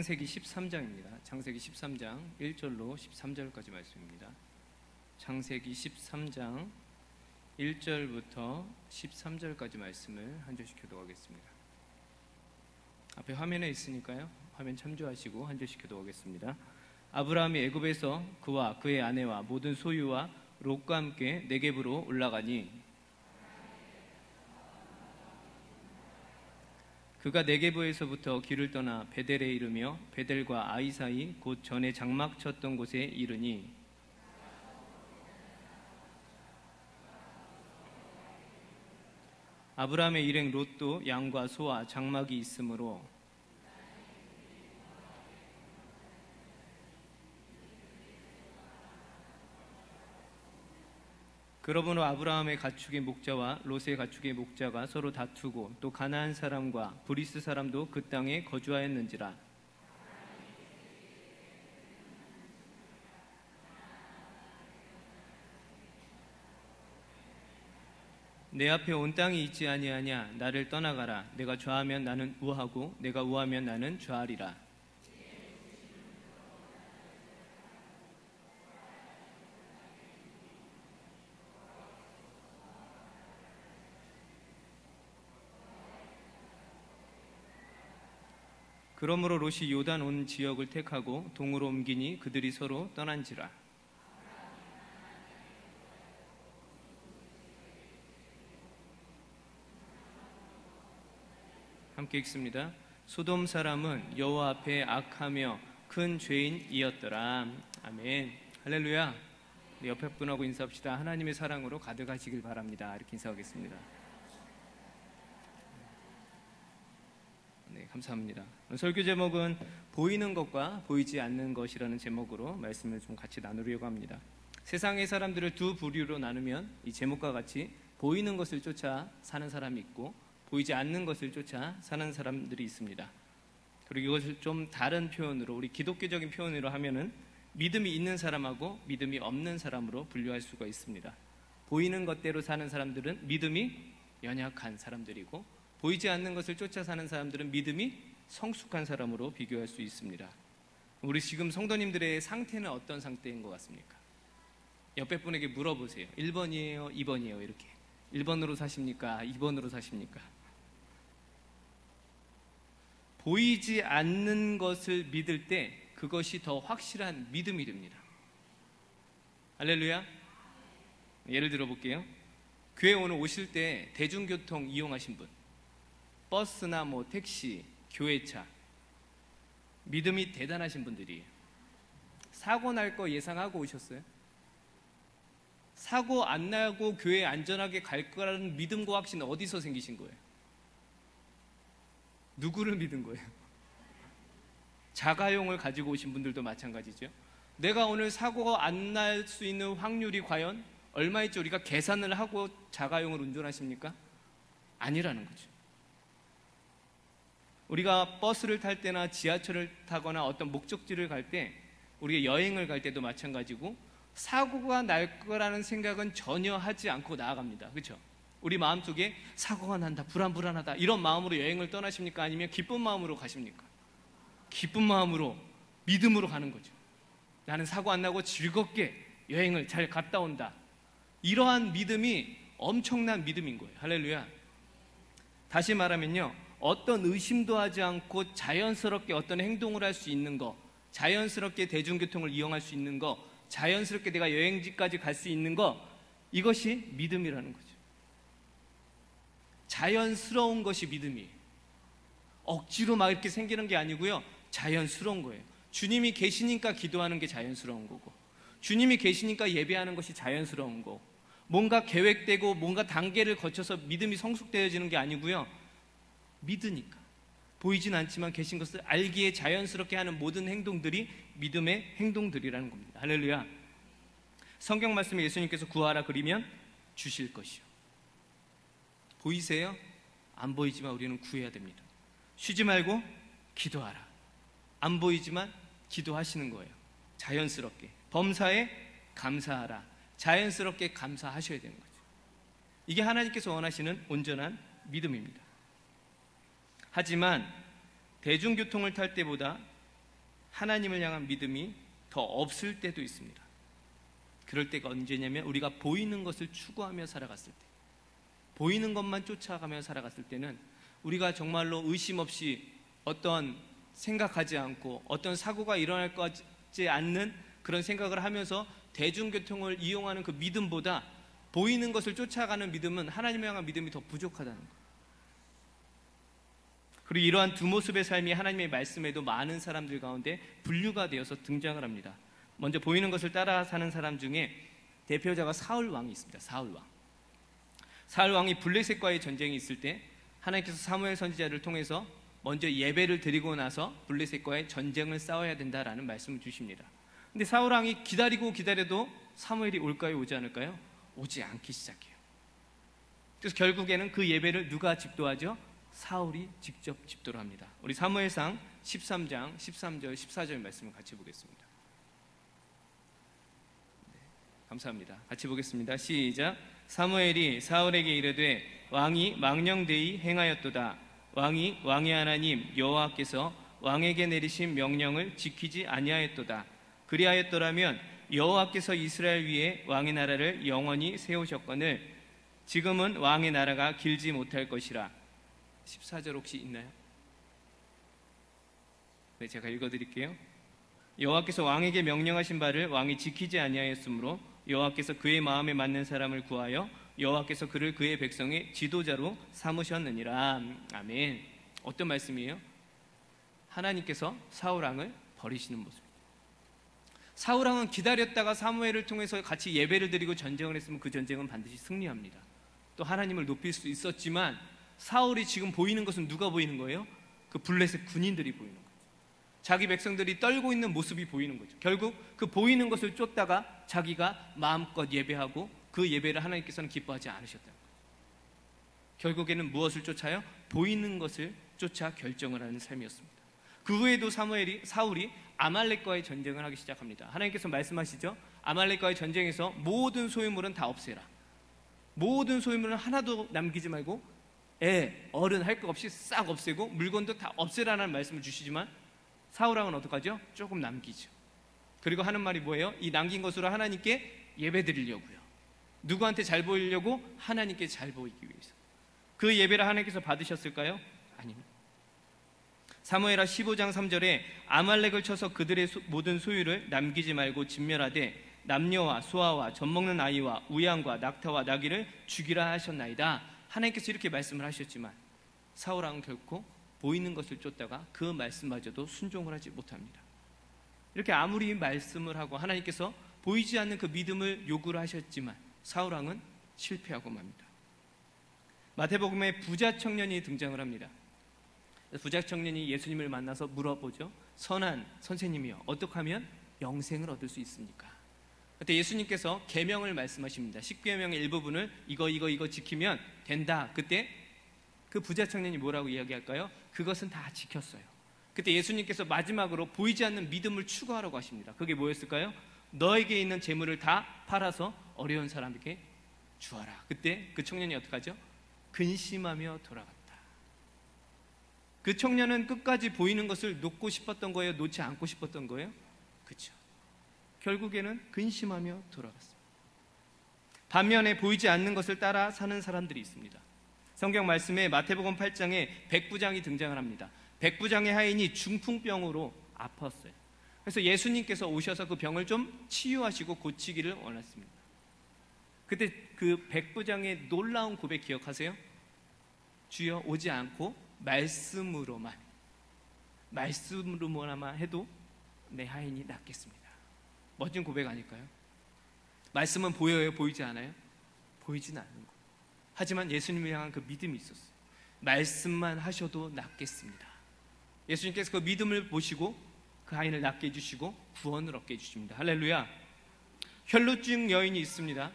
창세기 13장입니다. 창세기 13장 1절로 13절까지 말씀입니다. 창세기 13장 1절부터 13절까지 말씀을 한 절씩 교독하겠습니다. 앞에 화면에 있으니까요. 화면 참조하시고 한 절씩 교독하겠습니다. 아브라함이 애굽에서 그와 그의 아내와 모든 소유와 롯과 함께 네겝으로 올라가니 그가 네겝에서부터 길을 떠나 베델에 이르며 베델과 아이 사이 곧 전에 장막 쳤던 곳에 이르니 아브라함의 일행 롯도 양과 소와 장막이 있으므로 그러므로 아브라함의 가축의 목자와 롯의 가축의 목자가 서로 다투고 또 가나안 사람과 브리스 사람도 그 땅에 거주하였는지라. 내 앞에 온 땅이 있지 아니하냐. 나를 떠나가라. 내가 좌하면 나는 우하고 내가 우하면 나는 좌하리라. 그러므로 롯이 요단 온 지역을 택하고 동으로 옮기니 그들이 서로 떠난지라. 함께 읽습니다. 소돔 사람은 여호와 앞에 악하며 큰 죄인이었더라. 아멘. 할렐루야. 옆에 분하고 인사합시다. 하나님의 사랑으로 가득하시길 바랍니다. 이렇게 인사하겠습니다. 네, 감사합니다. 설교 제목은 보이는 것과 보이지 않는 것이라는 제목으로 말씀을 좀 같이 나누려고 합니다. 세상의 사람들을 두 부류로 나누면 이 제목과 같이 보이는 것을 쫓아 사는 사람이 있고 보이지 않는 것을 쫓아 사는 사람들이 있습니다. 그리고 이것을 좀 다른 표현으로, 우리 기독교적인 표현으로 하면은 믿음이 있는 사람하고 믿음이 없는 사람으로 분류할 수가 있습니다. 보이는 것대로 사는 사람들은 믿음이 연약한 사람들이고 보이지 않는 것을 쫓아 사는 사람들은 믿음이 성숙한 사람으로 비교할 수 있습니다. 우리 지금 성도님들의 상태는 어떤 상태인 것 같습니까? 옆에 분에게 물어보세요. 1번이에요? 2번이에요? 이렇게 1번으로 사십니까? 2번으로 사십니까? 보이지 않는 것을 믿을 때 그것이 더 확실한 믿음이 됩니다. 할렐루야. 예를 들어 볼게요. 교회 오늘 오실 때 대중교통 이용하신 분, 버스나 택시, 교회차, 믿음이 대단하신 분들이에요. 사고 날 거 예상하고 오셨어요? 사고 안 나고 교회에 안전하게 갈 거라는 믿음과 확신은 어디서 생기신 거예요? 누구를 믿은 거예요? 자가용을 가지고 오신 분들도 마찬가지죠. 내가 오늘 사고가 안 날 수 있는 확률이 과연 얼마일지 우리가 계산을 하고 자가용을 운전하십니까? 아니라는 거죠. 우리가 버스를 탈 때나 지하철을 타거나 어떤 목적지를 갈 때, 우리가 여행을 갈 때도 마찬가지고 사고가 날 거라는 생각은 전혀 하지 않고 나아갑니다. 그렇죠? 우리 마음속에 사고가 난다, 불안하다 이런 마음으로 여행을 떠나십니까? 아니면 기쁜 마음으로 가십니까? 기쁜 마음으로, 믿음으로 가는 거죠. 나는 사고 안 나고 즐겁게 여행을 잘 갔다 온다. 이러한 믿음이 엄청난 믿음인 거예요. 할렐루야. 다시 말하면요, 어떤 의심도 하지 않고 자연스럽게 어떤 행동을 할 수 있는 거, 자연스럽게 대중교통을 이용할 수 있는 거, 자연스럽게 내가 여행지까지 갈 수 있는 거, 이것이 믿음이라는 거죠. 자연스러운 것이 믿음이에요. 억지로 막 이렇게 생기는 게 아니고요, 자연스러운 거예요. 주님이 계시니까 기도하는 게 자연스러운 거고, 주님이 계시니까 예배하는 것이 자연스러운 거고, 뭔가 계획되고 뭔가 단계를 거쳐서 믿음이 성숙되어지는 게 아니고요, 믿으니까 보이진 않지만 계신 것을 알기에 자연스럽게 하는 모든 행동들이 믿음의 행동들이라는 겁니다. 할렐루야. 성경 말씀에 예수님께서 구하라 그리면 주실 것이요. 보이세요? 안 보이지만 우리는 구해야 됩니다. 쉬지 말고 기도하라. 안 보이지만 기도하시는 거예요. 자연스럽게. 범사에 감사하라. 자연스럽게 감사하셔야 되는 거죠. 이게 하나님께서 원하시는 온전한 믿음입니다. 하지만 대중교통을 탈 때보다 하나님을 향한 믿음이 더 없을 때도 있습니다. 그럴 때가 언제냐면 우리가 보이는 것을 추구하며 살아갔을 때, 보이는 것만 쫓아가며 살아갔을 때는 우리가 정말로 의심 없이 어떤 생각하지 않고 어떤 사고가 일어날 것 같지 않는 그런 생각을 하면서 대중교통을 이용하는 그 믿음보다 보이는 것을 쫓아가는 믿음은 하나님을 향한 믿음이 더 부족하다는 거예요. 그리고 이러한 두 모습의 삶이 하나님의 말씀에도 많은 사람들 가운데 분류가 되어서 등장을 합니다. 먼저 보이는 것을 따라 사는 사람 중에 대표자가 사울 왕이 있습니다. 사울 왕이 블레셋과의 전쟁이 있을 때 하나님께서 사무엘 선지자를 통해서 먼저 예배를 드리고 나서 블레셋과의 전쟁을 싸워야 된다라는 말씀을 주십니다. 근데 사울 왕이 기다려도 사무엘이 올까요, 오지 않을까요? 오지 않기 시작해요. 그래서 결국에는 그 예배를 누가 집도하죠? 사울이 직접 집도를 합니다. 우리 사무엘상 13장 13절 14절 말씀을 같이 보겠습니다. 네, 감사합니다. 같이 보겠습니다. 시작. 사무엘이 사울에게 이르되 왕이 망령되이 행하였도다. 왕이 왕의 하나님 여호와께서 왕에게 내리신 명령을 지키지 아니하였도다. 그리하였더라면 여호와께서 이스라엘 위에 왕의 나라를 영원히 세우셨거늘 지금은 왕의 나라가 길지 못할 것이라. 14절 혹시 있나요? 네, 제가 읽어드릴게요. 여호와께서 왕에게 명령하신 바를 왕이 지키지 아니하였으므로 여호와께서 그의 마음에 맞는 사람을 구하여 여호와께서 그를 그의 백성의 지도자로 삼으셨느니라. 아멘. 어떤 말씀이에요? 하나님께서 사울왕을 버리시는 모습입니다. 사울왕은 기다렸다가 사무엘을 통해서 같이 예배를 드리고 전쟁을 했으면 그 전쟁은 반드시 승리합니다. 또 하나님을 높일 수 있었지만 사울이 지금 보이는 것은 누가 보이는 거예요? 그 블레셋 군인들이 보이는 거죠. 자기 백성들이 떨고 있는 모습이 보이는 거죠. 결국 그 보이는 것을 쫓다가 자기가 마음껏 예배하고 그 예배를 하나님께서는 기뻐하지 않으셨다는 거예요. 결국에는 무엇을 쫓아요? 보이는 것을 쫓아 결정을 하는 삶이었습니다. 그 후에도 사울이 아말렉과의 전쟁을 하기 시작합니다. 하나님께서 말씀하시죠. 아말렉과의 전쟁에서 모든 소유물은 다 없애라. 모든 소유물은 하나도 남기지 말고 어른 할 것 없이 싹 없애고 물건도 다 없애라는 말씀을 주시지만 사울왕은 어떡하죠? 조금 남기죠. 그리고 하는 말이 뭐예요? 이 남긴 것으로 하나님께 예배 드리려고요. 누구한테 잘 보이려고? 하나님께 잘 보이기 위해서. 그 예배를 하나님께서 받으셨을까요? 아닙니다. 사무엘하 15장 3절에 아말렉을 쳐서 그들의 모든 소유를 남기지 말고 진멸하되 남녀와 소아와 젖먹는 아이와 우양과 낙타와 나귀를 죽이라 하셨나이다. 하나님께서 이렇게 말씀을 하셨지만 사울왕은 결코 보이는 것을 쫓다가 그 말씀마저도 순종을 하지 못합니다. 이렇게 아무리 말씀을 하고 하나님께서 보이지 않는 그 믿음을 요구를 하셨지만 사울왕은 실패하고 맙니다. 마태복음에 부자 청년이 등장을 합니다. 부자 청년이 예수님을 만나서 물어보죠. 선한 선생님이여, 어떻게 하면 영생을 얻을 수 있습니까? 그때 예수님께서 계명을 말씀하십니다. 10계명의 일부분을 이거 지키면 된다. 그때 그 부자 청년이 뭐라고 이야기할까요? 그것은 다 지켰어요. 그때 예수님께서 마지막으로 보이지 않는 믿음을 추구하라고 하십니다. 그게 뭐였을까요? 너에게 있는 재물을 다 팔아서 어려운 사람에게 주어라. 그때 그 청년이 어떡하죠? 근심하며 돌아갔다. 그 청년은 끝까지 보이는 것을 놓고 싶었던 거예요? 놓지 않고 싶었던 거예요? 그렇죠. 결국에는 근심하며 돌아갔습니다. 반면에 보이지 않는 것을 따라 사는 사람들이 있습니다. 성경 말씀에 마태복음 8장에 백부장이 등장을 합니다. 백부장의 하인이 중풍병으로 아팠어요. 그래서 예수님께서 오셔서 그 병을 좀 치유하시고 고치기를 원했습니다. 그때 그 백부장의 놀라운 고백 기억하세요? 주여, 오지 않고 말씀으로만 해도 내 하인이 낫겠습니다. 멋진 고백 아닐까요? 말씀은 보여요? 보이지 않아요? 보이진 않는 거예요. 하지만 예수님을 향한 그 믿음이 있었어요. 말씀만 하셔도 낫겠습니다. 예수님께서 그 믿음을 보시고 그 하인을 낫게 해주시고 구원을 얻게 해주십니다. 할렐루야. 혈루증 여인이 있습니다.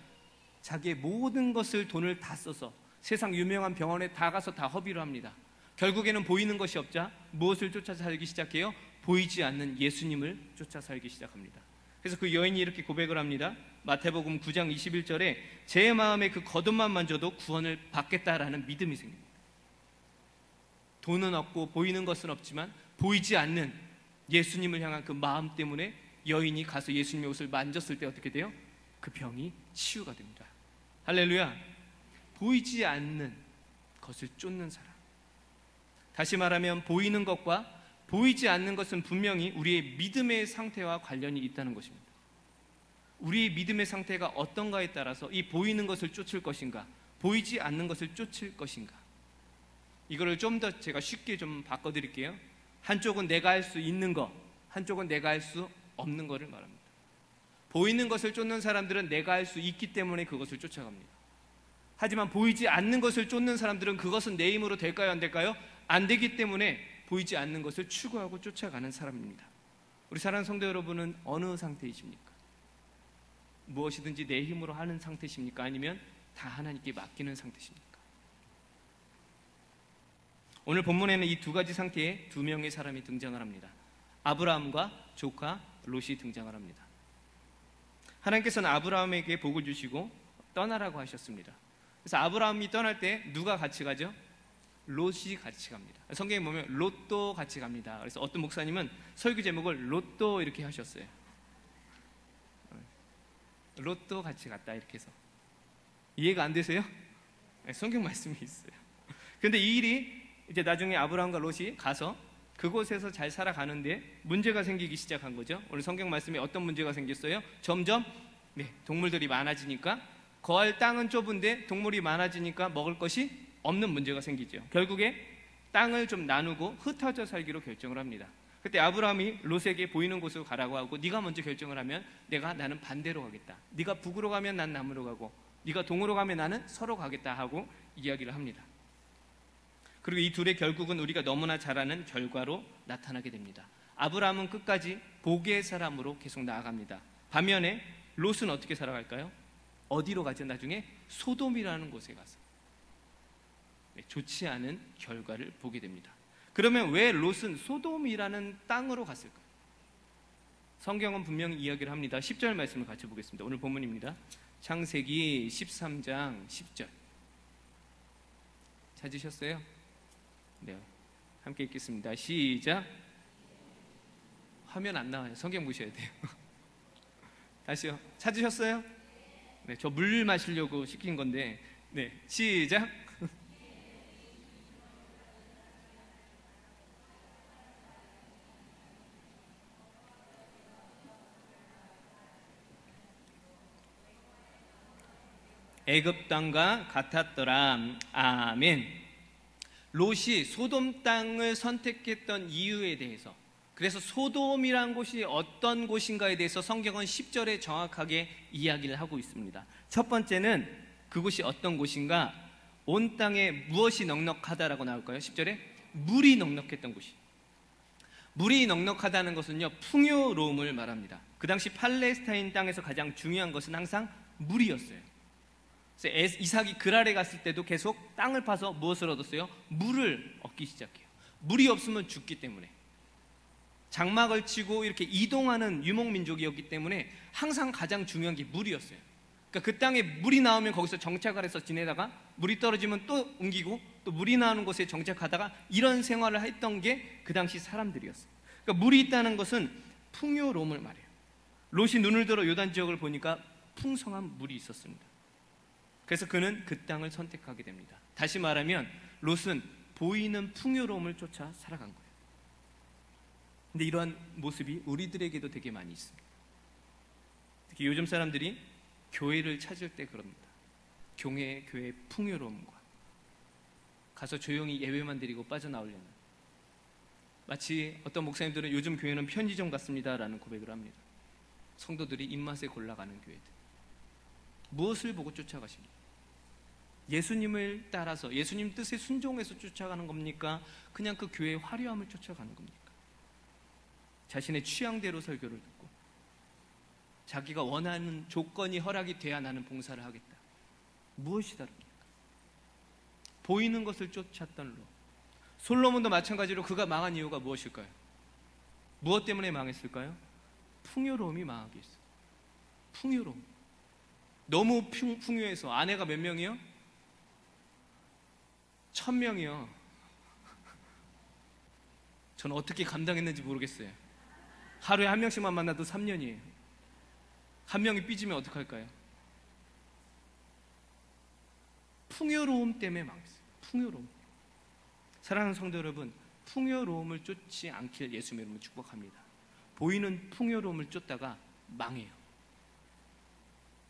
자기의 모든 것을, 돈을 다 써서 세상 유명한 병원에 다 가서 다 허비를 합니다. 결국에는 보이는 것이 없자 무엇을 쫓아 살기 시작해요? 보이지 않는 예수님을 쫓아 살기 시작합니다. 그래서 그 여인이 이렇게 고백을 합니다. 마태복음 9장 21절에 제 마음에 그 겉옷만 만져도 구원을 받겠다라는 믿음이 생깁니다. 돈은 없고 보이는 것은 없지만 보이지 않는 예수님을 향한 그 마음 때문에 여인이 가서 예수님의 옷을 만졌을 때 어떻게 돼요? 그 병이 치유가 됩니다. 할렐루야. 보이지 않는 것을 쫓는 사람. 다시 말하면 보이는 것과 보이지 않는 것은 분명히 우리의 믿음의 상태와 관련이 있다는 것입니다. 우리의 믿음의 상태가 어떤가에 따라서 이 보이는 것을 쫓을 것인가, 보이지 않는 것을 쫓을 것인가, 이거를 좀 더 제가 쉽게 좀 바꿔드릴게요. 한쪽은 내가 할 수 있는 것, 한쪽은 내가 할 수 없는 것을 말합니다. 보이는 것을 쫓는 사람들은 내가 할 수 있기 때문에 그것을 쫓아갑니다. 하지만 보이지 않는 것을 쫓는 사람들은 그것은 내 힘으로 될까요, 안 될까요? 안 되기 때문에 보이지 않는 것을 추구하고 쫓아가는 사람입니다. 우리 사랑하는 성도 여러분은 어느 상태이십니까? 무엇이든지 내 힘으로 하는 상태십니까? 아니면 다 하나님께 맡기는 상태십니까? 오늘 본문에는 이 두 가지 상태에 두 명의 사람이 등장을 합니다. 아브라함과 조카 롯이 등장을 합니다. 하나님께서는 아브라함에게 복을 주시고 떠나라고 하셨습니다. 그래서 아브라함이 떠날 때 누가 같이 가죠? 롯이 같이 갑니다. 성경에 보면 롯도 같이 갑니다. 그래서 어떤 목사님은 설교 제목을 롯도 이렇게 하셨어요. 롯도 같이 갔다 이렇게 해서. 이해가 안 되세요? 성경 말씀이 있어요. 그런데 이 일이 이제 나중에 아브라함과 롯이 가서 그곳에서 잘 살아가는데 문제가 생기기 시작한 거죠. 오늘 성경 말씀에 어떤 문제가 생겼어요? 점점 동물들이 많아지니까, 거할 땅은 좁은데 동물이 많아지니까 먹을 것이 없는 문제가 생기죠. 결국에 땅을 좀 나누고 흩어져 살기로 결정을 합니다. 그때 아브라함이 롯에게 보이는 곳으로 가라고 하고, 네가 먼저 결정을 하면 나는 반대로 가겠다, 네가 북으로 가면 난 남으로 가고, 네가 동으로 가면 나는 서로 가겠다 하고 이야기를 합니다. 그리고 이 둘의 결국은 우리가 너무나 잘 아는 결과로 나타나게 됩니다. 아브라함은 끝까지 복의 사람으로 계속 나아갑니다. 반면에 롯은 어떻게 살아갈까요? 어디로 가죠? 나중에 소돔이라는 곳에 가서 좋지 않은 결과를 보게 됩니다. 그러면 왜 롯은 소돔이라는 땅으로 갔을까요? 성경은 분명히 이야기를 합니다. 10절 말씀을 같이 보겠습니다. 오늘 본문입니다. 창세기 13장 10절 찾으셨어요? 네, 함께 읽겠습니다. 시작. 화면 안 나와요. 성경 보셔야 돼요. 다시요. 찾으셨어요? 네, 저 물 마시려고 시킨 건데. 네, 시작. 애굽 땅과 같았더라. 아멘. 롯이 소돔 땅을 선택했던 이유에 대해서, 그래서 소돔이란 곳이 어떤 곳인가에 대해서 성경은 10절에 정확하게 이야기를 하고 있습니다. 첫 번째는 그곳이 어떤 곳인가, 온 땅에 무엇이 넉넉하다라고 나올까요? 10절에 물이 넉넉했던 곳이. 물이 넉넉하다는 것은요, 풍요로움을 말합니다. 그 당시 팔레스타인 땅에서 가장 중요한 것은 항상 물이었어요. 그래서 이삭이 그랄에 갔을 때도 계속 땅을 파서 무엇을 얻었어요? 물을 얻기 시작해요. 물이 없으면 죽기 때문에. 장막을 치고 이렇게 이동하는 유목민족이었기 때문에 항상 가장 중요한 게 물이었어요. 그러니까 그 땅에 물이 나오면 거기서 정착을 해서 지내다가, 물이 떨어지면 또 옮기고, 또 물이 나오는 곳에 정착하다가, 이런 생활을 했던 게 그 당시 사람들이었어요. 그러니까 물이 있다는 것은 풍요로움을 말해요. 롯이 눈을 들어 요단 지역을 보니까 풍성한 물이 있었습니다. 그래서 그는 그 땅을 선택하게 됩니다. 다시 말하면 롯은 보이는 풍요로움을 쫓아 살아간 거예요. 근데 이러한 모습이 우리들에게도 되게 많이 있습니다. 특히 요즘 사람들이 교회를 찾을 때 그럽니다. 교회의 풍요로움과 가서 조용히 예배만 드리고 빠져나오려는, 마치 어떤 목사님들은 요즘 교회는 편의점 같습니다 라는 고백을 합니다. 성도들이 입맛에 골라가는 교회들. 무엇을 보고 쫓아가십니까? 예수님을 따라서 예수님 뜻에 순종해서 쫓아가는 겁니까? 그냥 그 교회의 화려함을 쫓아가는 겁니까? 자신의 취향대로 설교를 듣고 자기가 원하는 조건이 허락이 돼야 나는 봉사를 하겠다. 무엇이 다릅니까? 보이는 것을 쫓았던 롯. 솔로몬도 마찬가지로 그가 망한 이유가 무엇일까요? 무엇 때문에 망했을까요? 풍요로움이 망하게 했어요. 풍요로움. 너무 풍요해서. 아내가 몇 명이요? 1000명이요. 저는 어떻게 감당했는지 모르겠어요. 하루에 한 명씩만 만나도 3년이에요. 한 명이 삐지면 어떡할까요? 풍요로움 때문에 망했어요. 풍요로움. 사랑하는 성도 여러분, 풍요로움을 쫓지 않길 예수님의 이름으로 축복합니다. 보이는 풍요로움을 쫓다가 망해요.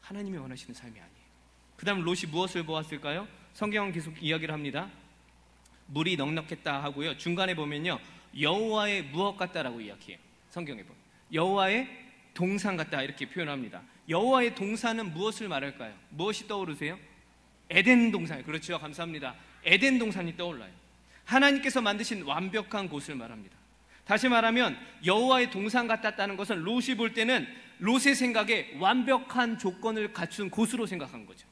하나님이 원하시는 삶이 아니에요. 그 다음 롯이 무엇을 보았을까요? 성경은 계속 이야기를 합니다. 물이 넉넉했다 하고요, 중간에 보면요, 여호와의 무엇 같다라고 이야기해요. 성경에 보면 여호와의 동산 같다 이렇게 표현합니다. 여호와의 동산은 무엇을 말할까요? 무엇이 떠오르세요? 에덴 동산. 그렇죠, 감사합니다. 에덴 동산이 떠올라요. 하나님께서 만드신 완벽한 곳을 말합니다. 다시 말하면 여호와의 동산 같았다는 것은 롯이 볼 때는 롯의 생각에 완벽한 조건을 갖춘 곳으로 생각한 거죠.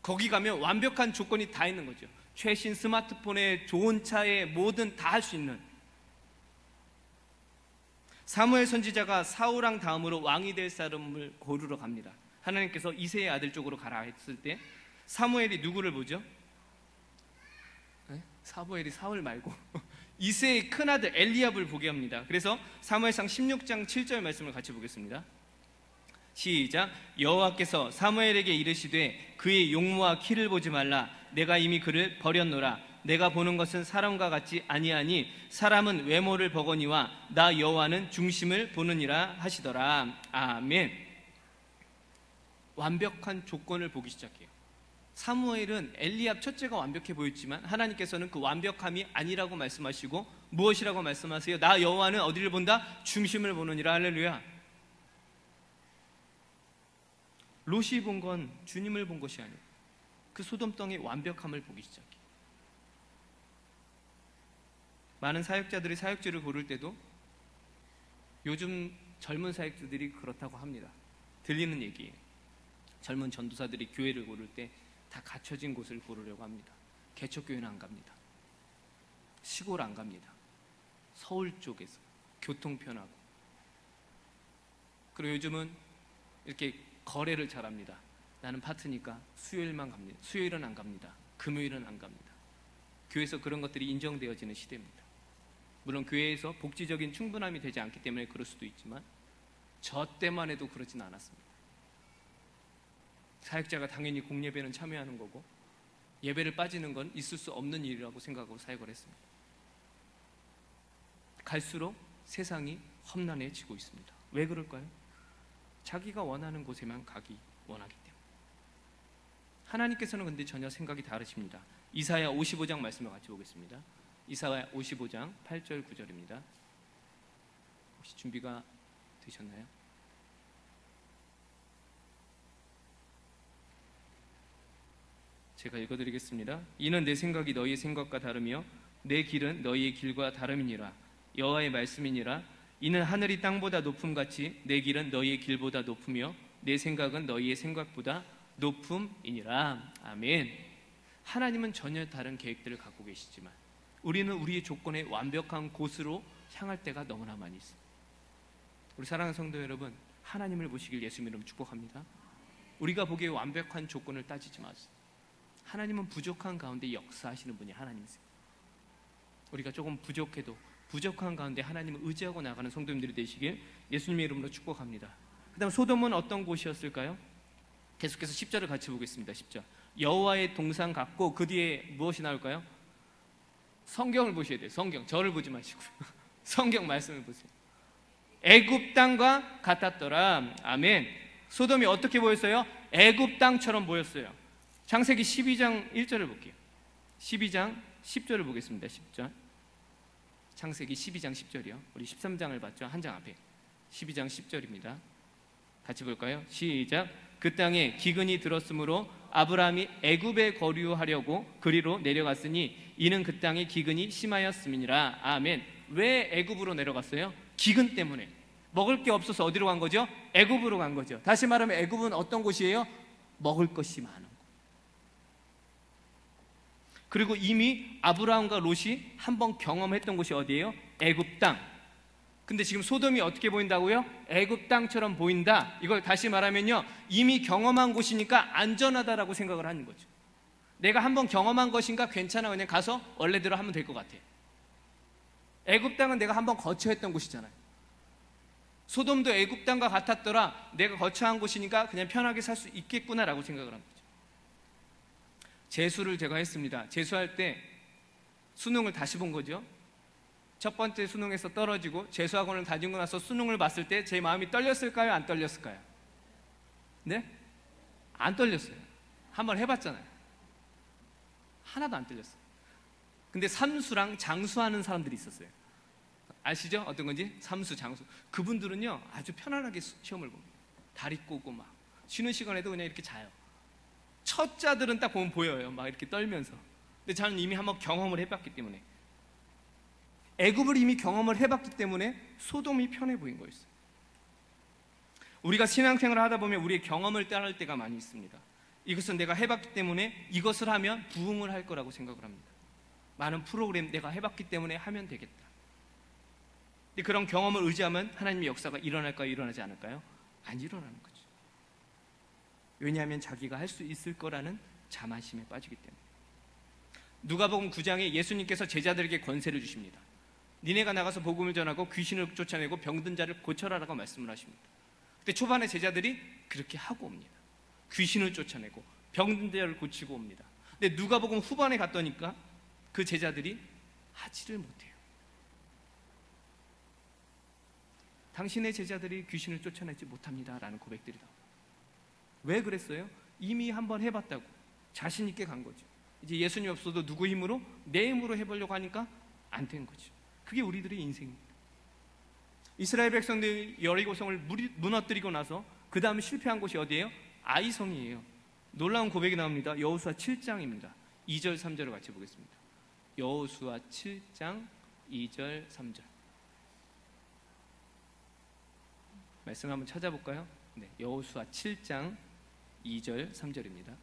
거기 가면 완벽한 조건이 다 있는 거죠. 최신 스마트폰에, 좋은 차에, 뭐든 다 할 수 있는. 사무엘 선지자가 사울왕 다음으로 왕이 될 사람을 고르러 갑니다. 하나님께서 이새의 아들 쪽으로 가라 했을 때 사무엘이 누구를 보죠? 사무엘이 사울 말고 이새의 큰아들 엘리압을 보게 합니다. 그래서 사무엘상 16장 7절 말씀을 같이 보겠습니다. 시작. 여호와께서 사무엘에게 이르시되 그의 용모와 키를 보지 말라. 내가 이미 그를 버렸노라. 내가 보는 것은 사람과 같지 아니하니 사람은 외모를 보거니와 나 여호와는 중심을 보느니라 하시더라. 아멘. 완벽한 조건을 보기 시작해요. 사무엘은 엘리압 첫째가 완벽해 보였지만 하나님께서는 그 완벽함이 아니라고 말씀하시고 무엇이라고 말씀하세요? 나 여호와는 어디를 본다? 중심을 보느니라. 할렐루야. 롯이 본 건 주님을 본 것이 아니에요. 그 소돔 땅의 완벽함을 보기 시작해요. 많은 사역자들이 사역지를 고를 때도 요즘 젊은 사역자들이 그렇다고 합니다. 들리는 얘기예요. 젊은 전도사들이 교회를 고를 때 다 갖춰진 곳을 고르려고 합니다. 개척교회는 안 갑니다. 시골 안 갑니다. 서울 쪽에서 교통 편하고. 그리고 요즘은 이렇게 거래를 잘합니다. 나는 파트니까 수요일만 갑니다. 수요일은 안 갑니다. 금요일은 안 갑니다. 교회에서 그런 것들이 인정되어지는 시대입니다. 물론 교회에서 복지적인 충분함이 되지 않기 때문에 그럴 수도 있지만 저 때만 해도 그러진 않았습니다. 사역자가 당연히 공예배는 참여하는 거고 예배를 빠지는 건 있을 수 없는 일이라고 생각하고 사역을 했습니다. 갈수록 세상이 험난해지고 있습니다. 왜 그럴까요? 자기가 원하는 곳에만 가기 원하기 때문에. 하나님께서는 근데 전혀 생각이 다르십니다. 이사야 55장 말씀을 같이 보겠습니다. 이사야 55장 8절 9절입니다. 혹시 준비가 되셨나요? 제가 읽어드리겠습니다. 이는 내 생각이 너희의 생각과 다르며 내 길은 너희의 길과 다름이니라. 여호와의 말씀이니라. 이는 하늘이 땅보다 높음같이 내 길은 너희의 길보다 높으며 내 생각은 너희의 생각보다 높음이니라. 아멘. 하나님은 전혀 다른 계획들을 갖고 계시지만 우리는 우리의 조건에 완벽한 곳으로 향할 때가 너무나 많이 있습니다. 우리 사랑하는 성도 여러분, 하나님을 보시길 예수님 이름으로 축복합니다. 우리가 보기에 완벽한 조건을 따지지 마세요. 하나님은 부족한 가운데 역사하시는 분이 하나님이세요. 우리가 조금 부족해도 부족한 가운데 하나님을 의지하고 나가는 성도님들이 되시길 예수님의 이름으로 축복합니다. 그 다음 소돔은 어떤 곳이었을까요? 계속해서 10절을 같이 보겠습니다. 10절. 여호와의 동산 같고 그 뒤에 무엇이 나올까요? 성경을 보셔야 돼요. 성경. 저를 보지 마시고요. 성경 말씀을 보세요. 애굽 땅과 같았더라. 아멘. 소돔이 어떻게 보였어요? 애굽 땅처럼 보였어요. 창세기 12장 1절을 볼게요. 12장 10절을 보겠습니다. 10절. 창세기 12장 10절이요. 우리 13장을 봤죠? 한 장 앞에. 12장 10절입니다. 같이 볼까요? 시작. 그 땅에 기근이 들었으므로 아브라함이 애굽에 거류하려고 그리로 내려갔으니 이는 그 땅에 기근이 심하였음이니라. 아멘. 왜 애굽으로 내려갔어요? 기근 때문에. 먹을 게 없어서 어디로 간 거죠? 애굽으로 간 거죠. 다시 말하면 애굽은 어떤 곳이에요? 먹을 것이 많은 곳. 그리고 이미 아브라함과 롯이 한번 경험했던 곳이 어디예요? 애굽 땅. 근데 지금 소돔이 어떻게 보인다고요? 애굽 땅처럼 보인다. 이걸 다시 말하면요, 이미 경험한 곳이니까 안전하다라고 생각을 하는 거죠. 내가 한번 경험한 것인가 괜찮아, 그냥 가서 원래대로 하면 될 것 같아. 애굽 땅은 내가 한번 거처했던 곳이잖아요. 소돔도 애굽 땅과 같았더라. 내가 거처한 곳이니까 그냥 편하게 살 수 있겠구나라고 생각을 한 거죠. 재수를 제가 했습니다. 재수할 때 수능을 다시 본 거죠. 첫 번째 수능에서 떨어지고 재수학원을 다니고 나서 수능을 봤을 때 제 마음이 떨렸을까요? 안 떨렸을까요? 네? 안 떨렸어요. 한번 해봤잖아요. 하나도 안 떨렸어요. 근데 삼수랑 장수하는 사람들이 있었어요. 아시죠? 어떤 건지? 삼수, 장수. 그분들은요 아주 편안하게 시험을 봅니다. 다리 꼬고 막 쉬는 시간에도 그냥 이렇게 자요. 첫 자들은 딱 보면 보여요. 막 이렇게 떨면서. 근데 저는 이미 한번 경험을 해봤기 때문에, 애굽을 이미 경험을 해봤기 때문에 소돔이 편해 보인 거였어요. 우리가 신앙생활을 하다 보면 우리의 경험을 따를 때가 많이 있습니다. 이것은 내가 해봤기 때문에 이것을 하면 부흥을 할 거라고 생각을 합니다. 많은 프로그램 내가 해봤기 때문에 하면 되겠다. 근데 그런 경험을 의지하면 하나님의 역사가 일어날까요? 일어나지 않을까요? 안 일어나는 거죠. 왜냐하면 자기가 할 수 있을 거라는 자만심에 빠지기 때문에. 누가복음 9장에 예수님께서 제자들에게 권세를 주십니다. 니네가 나가서 복음을 전하고 귀신을 쫓아내고 병든 자를 고쳐라라고 말씀을 하십니다. 그때 초반에 제자들이 그렇게 하고 옵니다. 귀신을 쫓아내고 병든 자를 고치고 옵니다. 근데 누가복음 후반에 갔더니까 그 제자들이 하지를 못해요. 당신의 제자들이 귀신을 쫓아내지 못합니다 라는 고백들이 나와요. 왜 그랬어요? 이미 한번 해봤다고 자신 있게 간 거죠. 이제 예수님 없어도 누구 힘으로? 내 힘으로 해보려고 하니까 안 된 거죠. 그게 우리들의 인생입니다. 이스라엘 백성들이 여리고성을 무너뜨리고 나서 그 다음에 실패한 곳이 어디예요? 아이성이에요. 놀라운 고백이 나옵니다. 여호수아 7장입니다 2절 3절을 같이 보겠습니다. 여호수아 7장 2절 3절 말씀 한번 찾아볼까요? 네, 여호수아 7장 2절 3절입니다.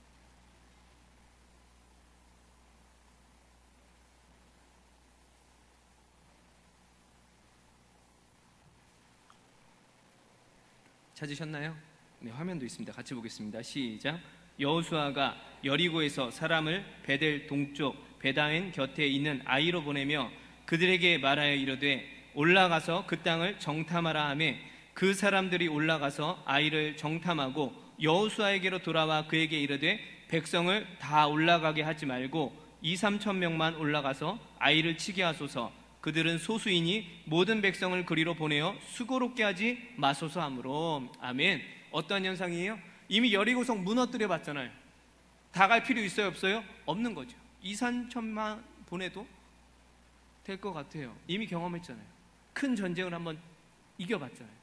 찾으셨나요? 네, 화면도 있습니다. 같이 보겠습니다. 시작. 여호수아가 여리고에서 사람을 베델 동쪽 베다엔 곁에 있는 아이로 보내며 그들에게 말하여 이르되 올라가서 그 땅을 정탐하라 하매 그 사람들이 올라가서 아이를 정탐하고 여호수아에게로 돌아와 그에게 이르되 백성을 다 올라가게 하지 말고 2-3천 명만 올라가서 아이를 치게 하소서. 그들은 소수이니 모든 백성을 그리로 보내어 수고롭게 하지 마소서 하므로. 아멘. 어떠한 현상이에요? 이미 여리고성 무너뜨려 봤잖아요. 다 갈 필요 있어요 없어요? 없는 거죠. 2-3천만 보내도 될 것 같아요. 이미 경험했잖아요. 큰 전쟁을 한번 이겨봤잖아요.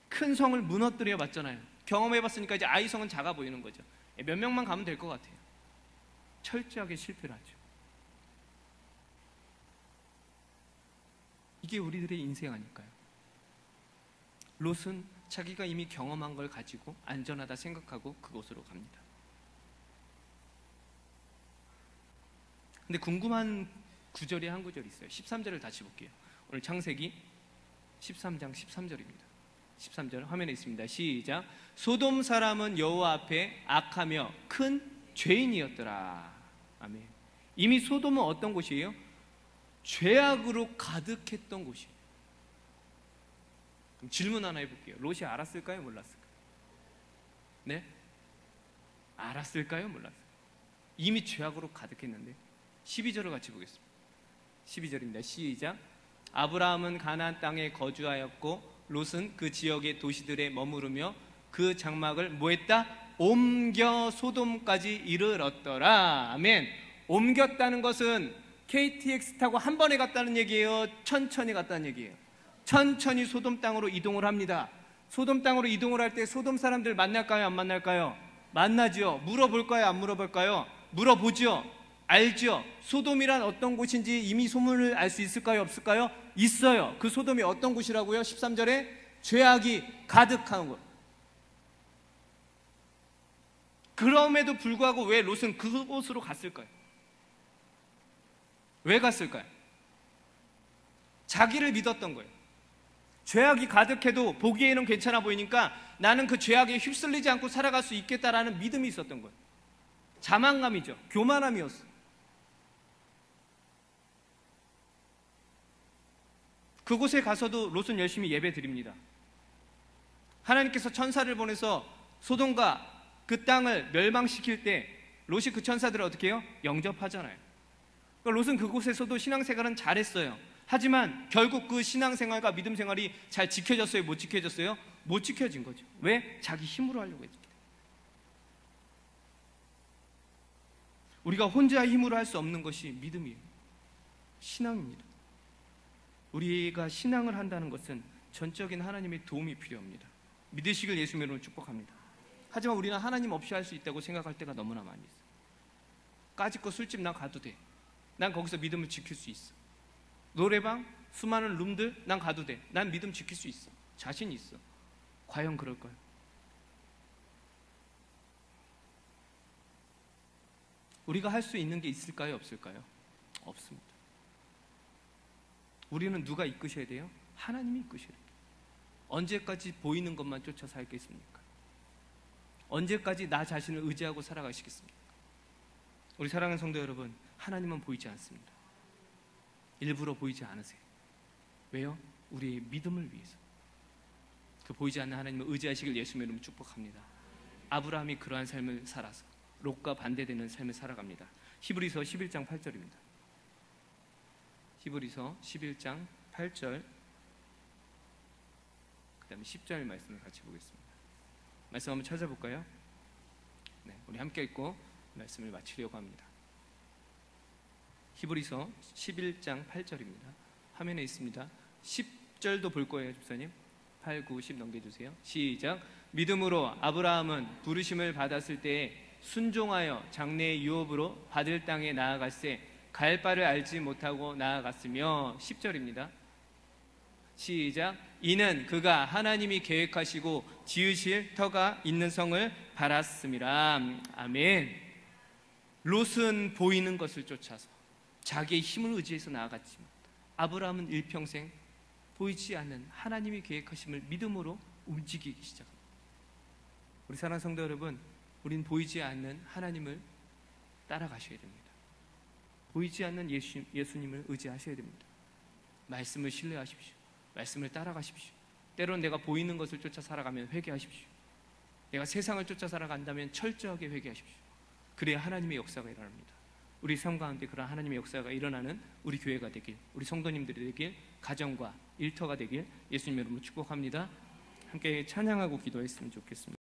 큰 성을 무너뜨려 봤잖아요. 경험해봤으니까 이제 아이성은 작아 보이는 거죠. 몇 명만 가면 될 것 같아요. 철저하게 실패를 하죠. 이게 우리들의 인생 아닐까요? 롯은 자기가 이미 경험한 걸 가지고 안전하다 생각하고 그곳으로 갑니다. 근데 궁금한 구절이 한 구절이 있어요. 13절을 다시 볼게요. 오늘 창세기 13장 13절입니다 13절 화면에 있습니다. 시작. 소돔 사람은 여호와 앞에 악하며 큰 죄인이었더라. 아멘. 이미 소돔은 어떤 곳이에요? 죄악으로 가득했던 곳이에요. 그럼 질문 하나 해볼게요. 롯이 알았을까요? 몰랐을까요? 네? 알았을까요? 몰랐을까요? 이미 죄악으로 가득했는데 12절을 같이 보겠습니다. 12절입니다. 시작. 아브라함은 가나안 땅에 거주하였고 롯은 그 지역의 도시들에 머무르며 그 장막을 뭐했다? 옮겨 소돔까지 이르렀더라. 아멘. 옮겼다는 것은 KTX 타고 한 번에 갔다는 얘기예요? 천천히 갔다는 얘기예요? 천천히 소돔 땅으로 이동을 합니다. 소돔 땅으로 이동을 할 때 소돔 사람들 만날까요? 안 만날까요? 만나죠. 물어볼까요? 안 물어볼까요? 물어보죠. 알죠? 소돔이란 어떤 곳인지 이미 소문을 알 수 있을까요? 없을까요? 있어요. 그 소돔이 어떤 곳이라고요? 13절에 죄악이 가득한 곳. 그럼에도 불구하고 왜 롯은 그곳으로 갔을까요? 왜 갔을까요? 자기를 믿었던 거예요. 죄악이 가득해도 보기에는 괜찮아 보이니까 나는 그 죄악에 휩쓸리지 않고 살아갈 수 있겠다라는 믿음이 있었던 거예요. 자만감이죠. 교만함이었어요. 그곳에 가서도 롯은 열심히 예배 드립니다. 하나님께서 천사를 보내서 소돔과 그 땅을 멸망시킬 때 롯이 그 천사들을 어떻게 해요? 영접하잖아요. 그러니까 롯은 그곳에서도 신앙생활은 잘했어요. 하지만 결국 그 신앙생활과 믿음 생활이 잘 지켜졌어요? 못 지켜졌어요? 못 지켜진 거죠. 왜? 자기 힘으로 하려고 했기 때문에. 우리가 혼자 힘으로 할 수 없는 것이 믿음이에요. 신앙입니다. 우리가 신앙을 한다는 것은 전적인 하나님의 도움이 필요합니다. 믿으시길 예수 이름으로 축복합니다. 하지만 우리는 하나님 없이 할 수 있다고 생각할 때가 너무나 많이 있어요. 까짓거 술집 난 가도 돼. 난 거기서 믿음을 지킬 수 있어. 노래방, 수많은 룸들 난 가도 돼. 난 믿음 지킬 수 있어. 자신 있어. 과연 그럴까요? 우리가 할 수 있는 게 있을까요? 없을까요? 없습니다. 우리는 누가 이끄셔야 돼요? 하나님이 이끄셔야 돼요. 언제까지 보이는 것만 쫓아 살겠습니까? 언제까지 나 자신을 의지하고 살아가시겠습니까? 우리 사랑하는 성도 여러분, 하나님은 보이지 않습니다. 일부러 보이지 않으세요. 왜요? 우리의 믿음을 위해서. 그 보이지 않는 하나님을 의지하시길 예수님의 이름으로 축복합니다. 아브라함이 그러한 삶을 살아서 롯과 반대되는 삶을 살아갑니다. 히브리서 11장 8절입니다. 히브리서 11장 8절 그 다음에 10절 말씀을 같이 보겠습니다. 말씀 한번 찾아볼까요? 네, 우리 함께 읽고 말씀을 마치려고 합니다. 히브리서 11장 8절입니다. 화면에 있습니다. 10절도 볼 거예요, 집사님. 8, 9, 10 넘겨주세요. 시작. 믿음으로 아브라함은 부르심을 받았을 때에 순종하여 장래의 유업으로 받을 땅에 나아갔을 갈 바를 알지 못하고 나아갔으며 10절입니다. 시작. 이는 그가 하나님이 계획하시고 지으실 터가 있는 성을 바랐음이라. 아멘. 롯은 보이는 것을 쫓아서 자기의 힘을 의지해서 나아갔지만 아브라함은 일평생 보이지 않는 하나님이 계획하심을 믿음으로 움직이기 시작합니다. 우리 사랑하는 성도 여러분, 우린 보이지 않는 하나님을 따라가셔야 됩니다. 보이지 않는 예수님을 의지하셔야 됩니다. 말씀을 신뢰하십시오. 말씀을 따라가십시오. 때로는 내가 보이는 것을 쫓아 살아가면 회개하십시오. 내가 세상을 쫓아 살아간다면 철저하게 회개하십시오. 그래야 하나님의 역사가 일어납니다. 우리 삶 가운데 그런 하나님의 역사가 일어나는 우리 교회가 되길, 우리 성도님들이 되길, 가정과 일터가 되길 예수님의 이름으로 축복합니다. 함께 찬양하고 기도했으면 좋겠습니다.